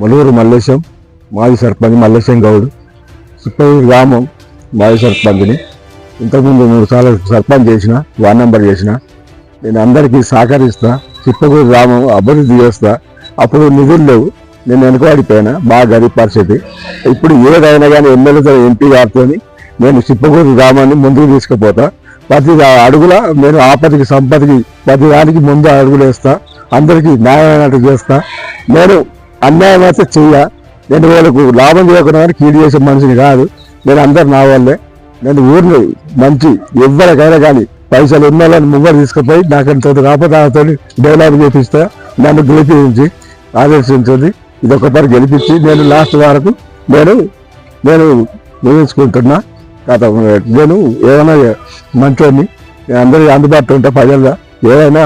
మలూరు మల్లేశం మాజీ సర్పంచ్ మల్లేశం గౌడ్. చిప్పగూరు గ్రామం మాజీ సర్పంచ్ని. ఇంతకుముందు 3 సార్లు సర్పంచ్ చేసిన, వార్డ్ నెంబర్ చేసిన. నేను అందరికీ సహకరిస్తా, చిప్పగూరు గ్రామం అభివృద్ధి చేస్తా. అప్పుడు నిధులు లేవు, నేను వెనుకబడిపోయినా, బాగా గరీబ్ పరిస్థితి. ఇప్పుడు ఏదైనా కానీ ఎమ్మెల్యేతో ఎంపీ గారితో నేను చిప్పగూరు గ్రామాన్ని ముందుకు తీసుకుపోతా. ప్రతి అడుగుల నేను ఆపదకి సంపదకి ప్రతి దానికి ముందు అడుగులు వేస్తా, అందరికీ న్యాయమైనట్టు చేస్తా. నేను అన్యాయం అయితే చెయ్య, నేను వాళ్ళకు లాభం చేయకుండా కీడు చేసే మనిషిని కాదు. నేను అందరు నా వాళ్ళే. నేను ఊరిని మంచి ఎవరికైనా కానీ పైసలు ఉన్న వాళ్ళని ముంగరు తీసుకుపోయి నాకంతో రాపదాతో డెవలప్ చేపిస్తా. నన్ను గెలిపించి ఆదర్శించింది, ఇదొకసారి గెలిపించి నేను లాస్ట్ వరకు నేను ముగించుకుంటున్నా. గత నేను ఏమైనా మంచోని, నేను అందరికీ అందుబాటులో ఉంటా, ప్రజలుగా ఏదైనా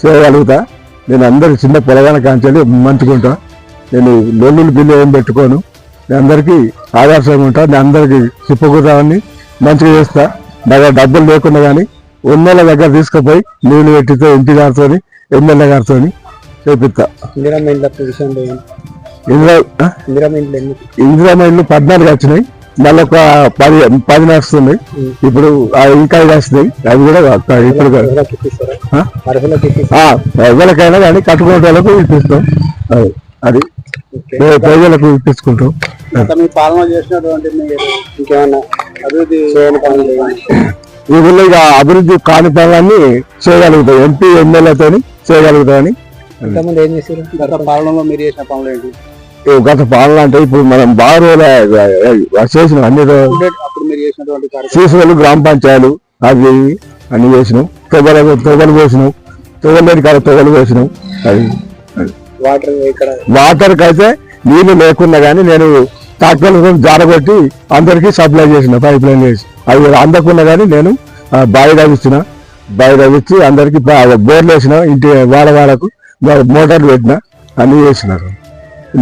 చేయగలుగుతా. నేను అందరి చిన్న పొలగాన కాంచాలి మంచుకుంటా. నేను లొల్లులు బిల్లు ఏం పెట్టుకోను, నేను అందరికీ ఆదర్శంగా ఉంటా. నేను అందరికీ చిప్పకూరాన్ని మంచిగా చేస్తా. దగ్గర డబ్బులు లేకుండా కానీ ఉన్నోళ్ళ దగ్గర తీసుకుపోయి నీళ్ళు పెట్టితో ఎంపీ గారితో ఎమ్మెల్యే గారితో చేపిస్తా. ఇందిరామ ఇల్లు 14 వచ్చినాయి, మళ్ళీ ఒక 10 నడుస్తున్నాయి. ఇప్పుడు ఇంకా 5 వస్తున్నాయి. అవి కూడా ఇప్పుడు ఎవరికైనా కానీ కట్టుకునే వాళ్ళకు ఇప్పిస్తాం. అది ప్రజలకు ఇప్పించుకుంటాం. ఈ ఊళ్ళో ఇక అభివృద్ధి కాని పనులన్నీ చేయగలుగుతాం, ఎంపీ ఎమ్మెల్యేతో చేయగలుగుతామని. గత పాలన అంటే ఇప్పుడు మనం బాగా చేసినాం. అన్ని సీసీలు గ్రామ పంచాయతీలు అవి అన్ని చేసినాం. తొగలు పోసినాం, తొగలేని కాడ తొగలు పోసినాం. అది వాటర్కి అయితే నీళ్లు లేకున్నా కానీ నేను ట్రాక్టర్లతో జారగొట్టి అందరికీ సప్లై చేసిన, పైప్ లైన్ చేసి. అవి అందకున్నా కానీ నేను బావి తవ్వించి అందరికీ బోర్లు వేసిన, ఇంటి వాడకు మోటార్లు పెట్టిన, అన్ని చేసినారు.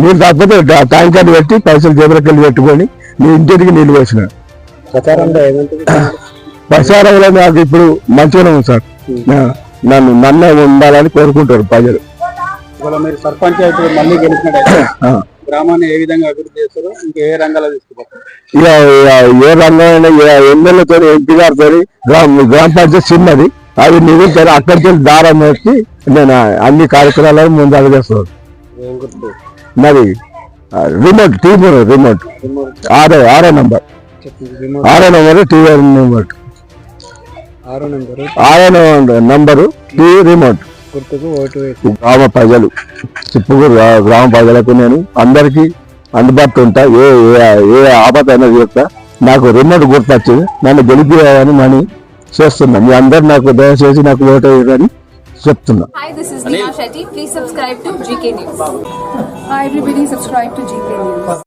నీళ్ళు తప్పతే ట్యాంకర్లు పెట్టి పైసలు జేబులకెళ్ళి పెట్టుకొని నీ ఇంటికి నీళ్ళు వేసిన. ప్రచారంలో నాకు ఇప్పుడు మంచిగానే ఉంది సార్. నన్నే ఉండాలని కోరుకుంటారు ప్రజలు. మీరు సర్పంచ్ అయితే మళ్ళీ గెలిచినట్టు గ్రామాన్ని ఏ విధంగా అభివృద్ధి చేస్తారో, ఇంకా ఏ రంగాల్లో తీసుకుపోతారు? ఇక ఏ రంగమైనా ఎమ్మెల్యేతో ఎంపీ గారితో గ్రామ పంచాయతీ చిన్నది, అవి నిధులు అక్కడికి వెళ్ళి దారం వచ్చి నేను అన్ని కార్యక్రమాలను ముందు అడిగేస్తాను. నాది రిమోట్ టీవీ రిమోట్ 6వ నంబర్ టీవీ రిమోట్ 6వ నంబరు టీవీ రిమోట్. గ్రామ ప్రజలు చిప్పకూరు గ్రామ ప్రజలకు నేను అందరికీ అందుబాటులో ఉంటా. ఏ ఆపద అయినా చెప్తా. నాకు రిమోట్ గుర్తొచ్చింది, నన్ను గెలిపియాలని మనీ చేస్తున్నా. మీ అందరు నాకు దయచేసి నాకు ఓటు వేయని చెప్తున్నా. Hi, this is Neha Shetty. Please subscribe to GK News. Hi everybody, subscribe to GK News.